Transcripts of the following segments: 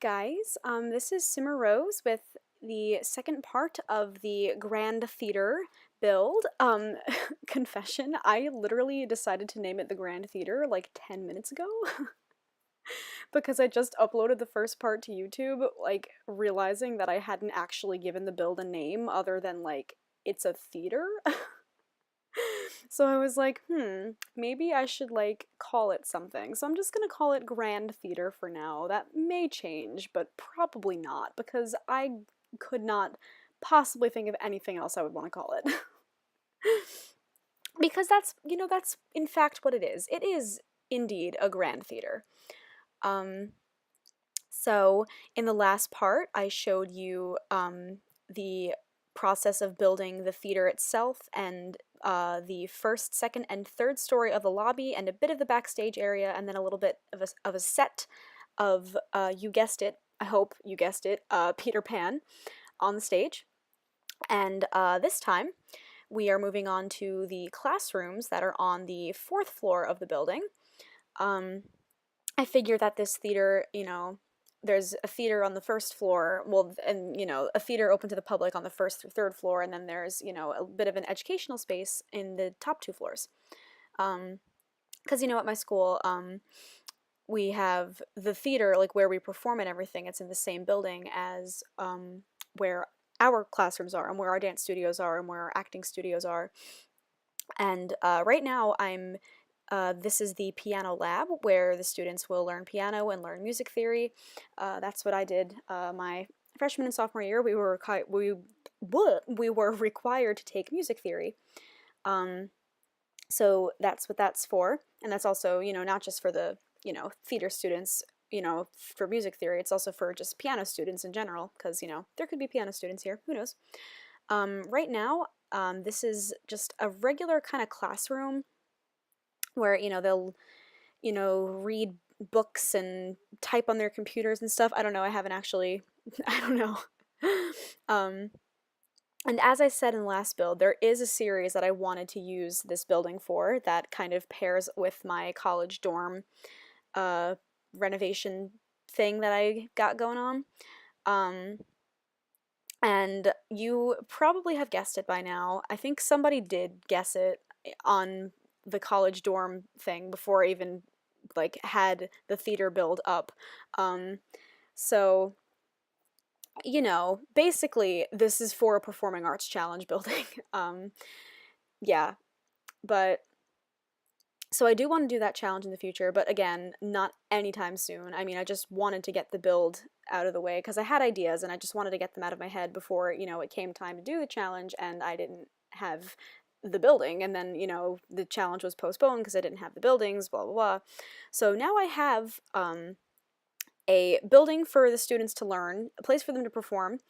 guys. This is Simmer Rose with the second part of the Grand Theater build. Confession, I literally decided to name it the Grand Theater like 10 minutes ago because I just uploaded the first part to YouTube, like realizing that I hadn't actually given the build a name other than like it's a theater. So I was like, maybe I should like call it something. So I'm just gonna call it Grand Theater for now. That may change, but probably not because I could not possibly think of anything else I would want to call it. Because that's in fact what it is. It is indeed a grand theater. Um, so in the last part, I showed you the process of building the theater itself and the first, second, and third story of the lobby and a bit of the backstage area and then a little bit of a set of, you guessed it, I hope you guessed it, Peter Pan on the stage. And this time we are moving on to the classrooms that are on the fourth floor of the building. I figure that this theater, there's a theater on the first floor, well, and, a theater open to the public on the first through third floor, and then there's, a bit of an educational space in the top two floors. Because, at my school, we have the theater, like where we perform and everything, it's in the same building as where our classrooms are and where our dance studios are and where our acting studios are. And right now this is the piano lab where the students will learn piano and learn music theory. That's what I did my freshman and sophomore year. We were required to take music theory. So that's what that's for. And that's also, not just for the, theater students, for music theory. It's also for just piano students in general because, there could be piano students here. Who knows? Right now, this is just a regular kind of classroom where they'll read books and type on their computers and stuff. I don't know. I haven't actually. I don't know. And as I said in the last build, there is a series that I wanted to use this building for that kind of pairs with my college dorm renovation thing that I got going on. And you probably have guessed it by now. I think somebody did guess it on the college dorm thing before I even like had the theater build up. So basically this is for a performing arts challenge building. Yeah, but so I do want to do that challenge in the future, but again, not anytime soon. I mean, I just wanted to get the build out of the way because I had ideas and I just wanted to get them out of my head before, it came time to do the challenge and I didn't have the building, and then, the challenge was postponed because I didn't have the buildings, blah, blah, blah. So now I have a building for the students to learn, a place for them to perform,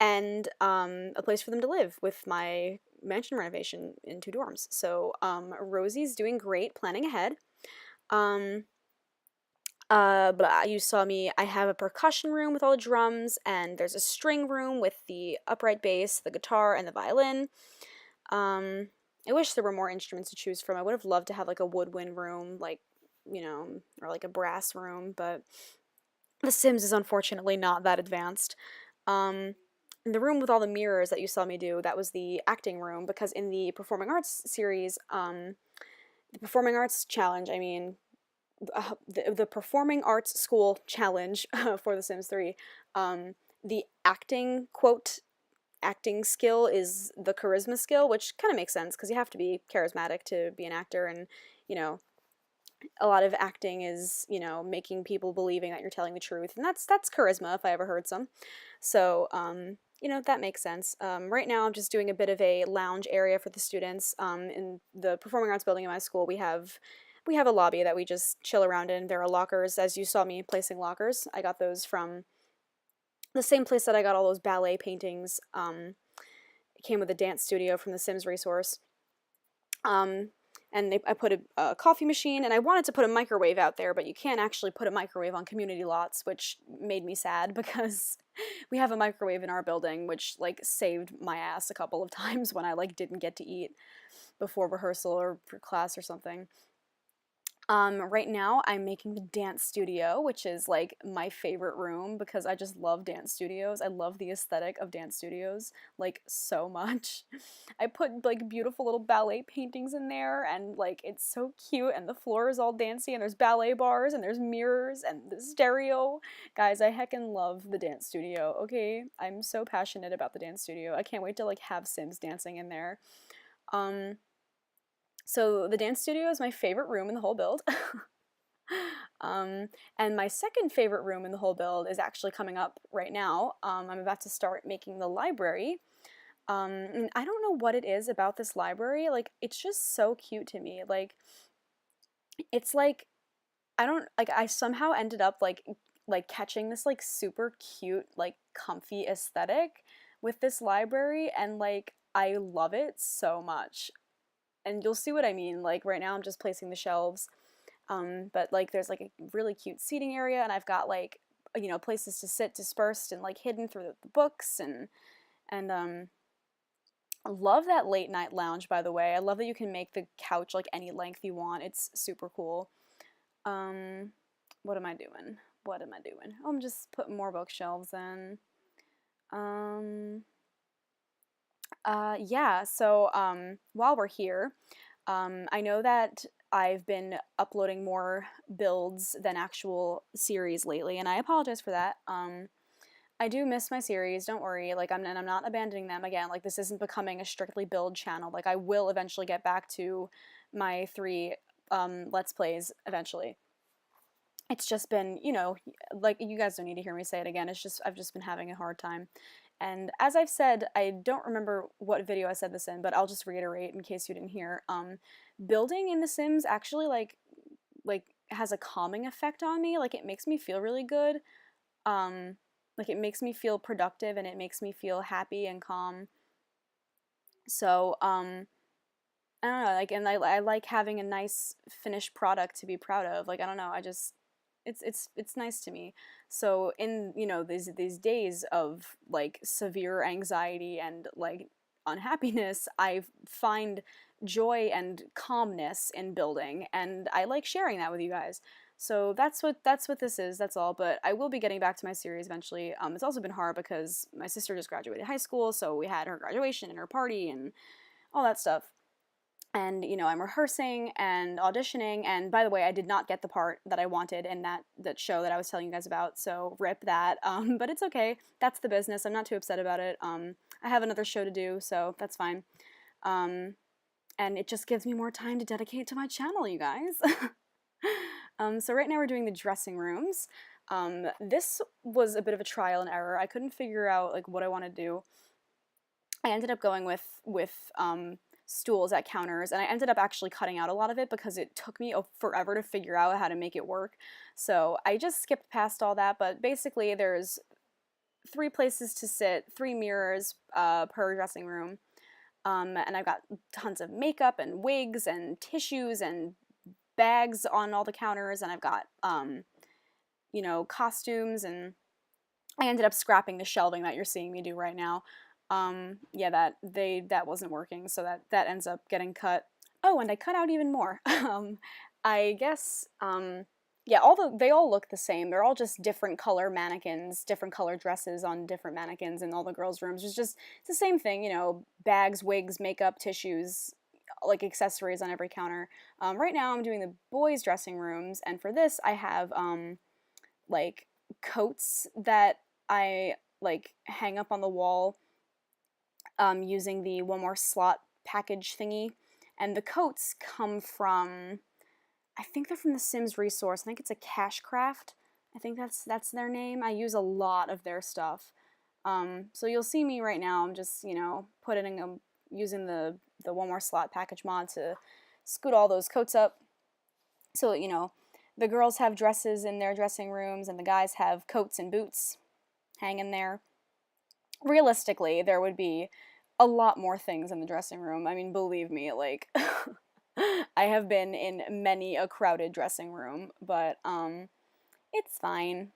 and a place for them to live with my mansion renovation in 2 dorms. So Rosie's doing great, planning ahead. You saw me, I have a percussion room with all the drums, and there's a string room with the upright bass, the guitar, and the violin. I wish there were more instruments to choose from. I would have loved to have like a woodwind room, like, or like a brass room, but The Sims is unfortunately not that advanced. The room with all the mirrors that you saw me do, that was the acting room, because in the performing arts series, the performing arts challenge, I mean, the performing arts school challenge for The Sims 3, the acting skill is the charisma skill, which kind of makes sense because you have to be charismatic to be an actor, and a lot of acting is making people believing that you're telling the truth, and that's charisma if I ever heard some. So that makes sense. Right now I'm just doing a bit of a lounge area for the students. In the performing arts building in my school, we have a lobby that we just chill around in. There are lockers, as you saw me placing lockers. I got those from the same place that I got all those ballet paintings. It came with a dance studio from the Sims resource. And I put a coffee machine, and I wanted to put a microwave out there, but you can't actually put a microwave on community lots, which made me sad because we have a microwave in our building, which like saved my ass a couple of times when I like didn't get to eat before rehearsal or for class or something. Right now I'm making the dance studio, which is like my favorite room because I just love dance studios. I love the aesthetic of dance studios like so much. I put like beautiful little ballet paintings in there and like it's so cute and the floor is all dancey and there's ballet bars and there's mirrors and the stereo. Guys, I heckin' love the dance studio, okay? I'm so passionate about the dance studio. I can't wait to like have Sims dancing in there. Um, so the dance studio is my favorite room in the whole build. Um, and my second favorite room in the whole build is actually coming up right now. I'm about to start making the library. And I don't know what it is about this library. Like, it's just so cute to me. Like, it's like I don't like I somehow ended up like catching this like super cute, like comfy aesthetic with this library and like I love it so much. And you'll see what I mean. Like right now I'm just placing the shelves. But like there's like a really cute seating area and I've got like places to sit dispersed and like hidden through the books and I love that late night lounge by the way. I love that you can make the couch like any length you want. It's super cool. Um what am I doing? What am I doing? Oh, I'm just putting more bookshelves in. Um yeah, so while we're here, I know that I've been uploading more builds than actual series lately, and I apologize for that. I do miss my series, don't worry. Like I'm not abandoning them again. Like this isn't becoming a strictly build channel. Like I will eventually get back to my 3 Let's Plays eventually. It's just been, like you guys don't need to hear me say it again. It's just I've just been having a hard time. And as I've said, I don't remember what video I said this in, but I'll just reiterate in case you didn't hear. Building in The Sims actually like has a calming effect on me. Like it makes me feel really good. Um, like it makes me feel productive and it makes me feel happy and calm. So I don't know, like, and I like having a nice finished product to be proud of. Like, I don't know, I just, it's nice to me. So in these days of like severe anxiety and like unhappiness, I find joy and calmness in building, and I like sharing that with you guys. So that's what this is. That's all. But I will be getting back to my series eventually. It's also been hard because my sister just graduated high school, so we had her graduation and her party and all that stuff and I'm rehearsing and auditioning, and by the way I did not get the part that I wanted in that show that I was telling you guys about, so rip that. But it's okay, that's the business. I'm not too upset about it. I have another show to do, so that's fine. And it just gives me more time to dedicate to my channel, you guys. So right now we're doing the dressing rooms. This was a bit of a trial and error. I couldn't figure out like what I want to do. I ended up going with stools at counters, and I ended up actually cutting out a lot of it because it took me forever to figure out how to make it work. So I just skipped past all that, but basically there's 3 places to sit, 3 mirrors per dressing room, and I've got tons of makeup and wigs and tissues and bags on all the counters, and I've got costumes, and I ended up scrapping the shelving that you're seeing me do right now. Yeah, that wasn't working, so that ends up getting cut. Oh, and I cut out even more. I guess yeah, they all look the same. They're all just different color mannequins, different color dresses on different mannequins in all the girls' rooms. It's the same thing, bags, wigs, makeup, tissues, like accessories on every counter. Right now I'm doing the boys' dressing rooms, and for this I have like coats that I like hang up on the wall using the one more slot package thingy. And the coats come from, I think they're from the Sims Resource. I think it's a Cashcraft. I think that's their name. I use a lot of their stuff. So you'll see me right now. I'm just using the one more slot package mod to scoot all those coats up. So the girls have dresses in their dressing rooms, and the guys have coats and boots hanging there. Realistically, there would be a lot more things in the dressing room. I mean, believe me, like I have been in many a crowded dressing room, but it's fine.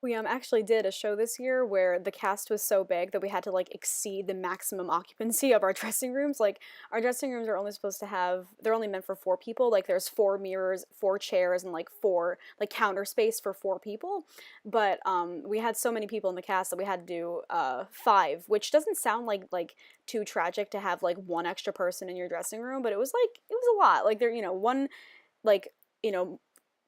We actually did a show this year where the cast was so big that we had to like exceed the maximum occupancy of our dressing rooms. Like our dressing rooms are only supposed to have they're only meant for four people. Like there's four mirrors, four chairs, and like four like counter space for four people. But we had so many people in the cast that we had to do five, which doesn't sound like too tragic to have like one extra person in your dressing room, but it was a lot. Like there, one like you know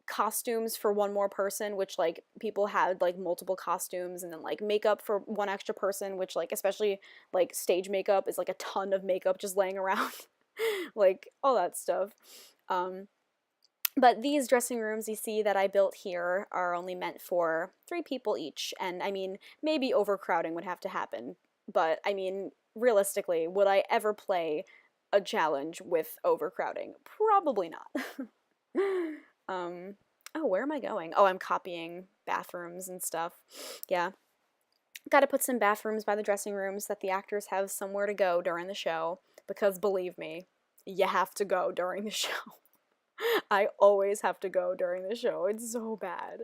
costumes for one more person, which like people had like multiple costumes, and then like makeup for one extra person, which like especially like stage makeup is like a ton of makeup just laying around. Like all that stuff. um but these dressing rooms you see that I built here are only meant for three people each, and I mean maybe overcrowding would have to happen, but I mean realistically would I ever play a challenge with overcrowding? Probably not. Um, oh, where am I going? Oh, I'm copying bathrooms and stuff. Yeah. Got to put some bathrooms by the dressing rooms that the actors have somewhere to go during the show, because believe me, you have to go during the show. I always have to go during the show. It's so bad.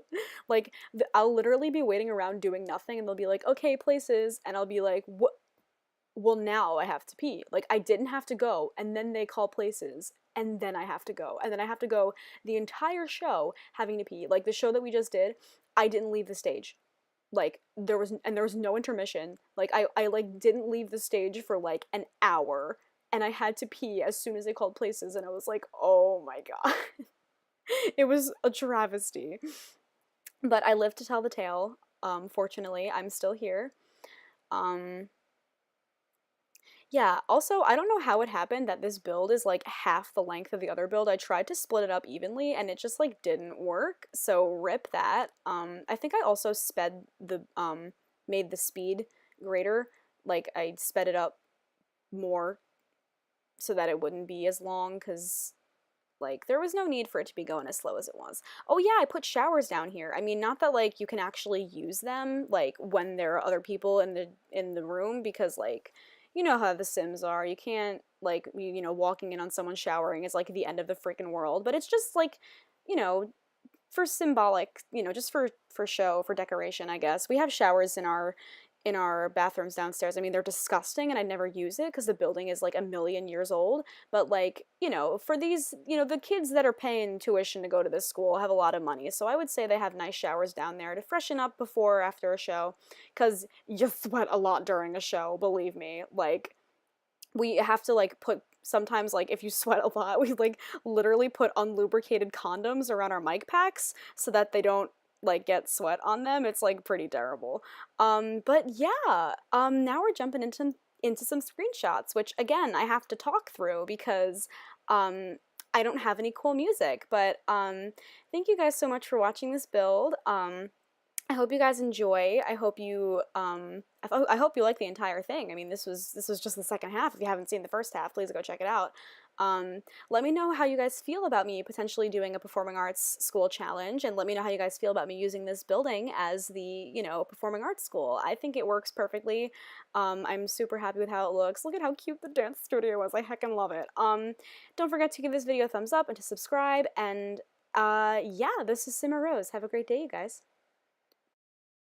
Like, I'll literally be waiting around doing nothing, and they'll be like, okay, places. And I'll be like, what? Well, now I have to pee. Like, I didn't have to go, and then they call places, and then I have to go. And then I have to go the entire show having to pee. Like, the show that we just did, I didn't leave the stage. Like, there was no intermission. Like, I like, didn't leave the stage for, like, an hour, and I had to pee as soon as they called places, and I was like, oh my god. It was a travesty. But I lived to tell the tale. Fortunately, I'm still here. Um, Yeah, also, I don't know how it happened that this build is like half the length of the other build. I tried to split it up evenly and it just like didn't work. So rip that. I think I also made the speed greater. Like I sped it up more so that it wouldn't be as long, cuz like there was no need for it to be going as slow as it was. Oh yeah, I put showers down here. I mean, not that like you can actually use them like when there are other people in the room, because like you know how the Sims are. You can't like walking in on someone showering is like the end of the freaking world, but it's just like, you know, for symbolic, just for show, for decoration, I guess. We have showers in our bathrooms downstairs. I mean, they're disgusting and I never use it because the building is like a million years old. But like, for these, the kids that are paying tuition to go to this school have a lot of money. So I would say they have nice showers down there to freshen up before or after a show, because you sweat a lot during a show, believe me. Like, we have to like put sometimes like if you sweat a lot, we like literally put unlubricated condoms around our mic packs so that they don't like get sweat on them. It's like pretty terrible. But yeah, now we're jumping into some screenshots, which again I have to talk through because I don't have any cool music. But thank you guys so much for watching this build. I hope you guys enjoy. I hope you I hope you like the entire thing. I mean, this was just the second half. If you haven't seen the first half, please go check it out. Let me know how you guys feel about me potentially doing a performing arts school challenge, and let me know how you guys feel about me using this building as the, performing arts school. I think it works perfectly. I'm super happy with how it looks. Look at how cute the dance studio is. I heckin' love it. Don't forget to give this video a thumbs up and to subscribe, and yeah, this is Simmer Rose. Have a great day, you guys.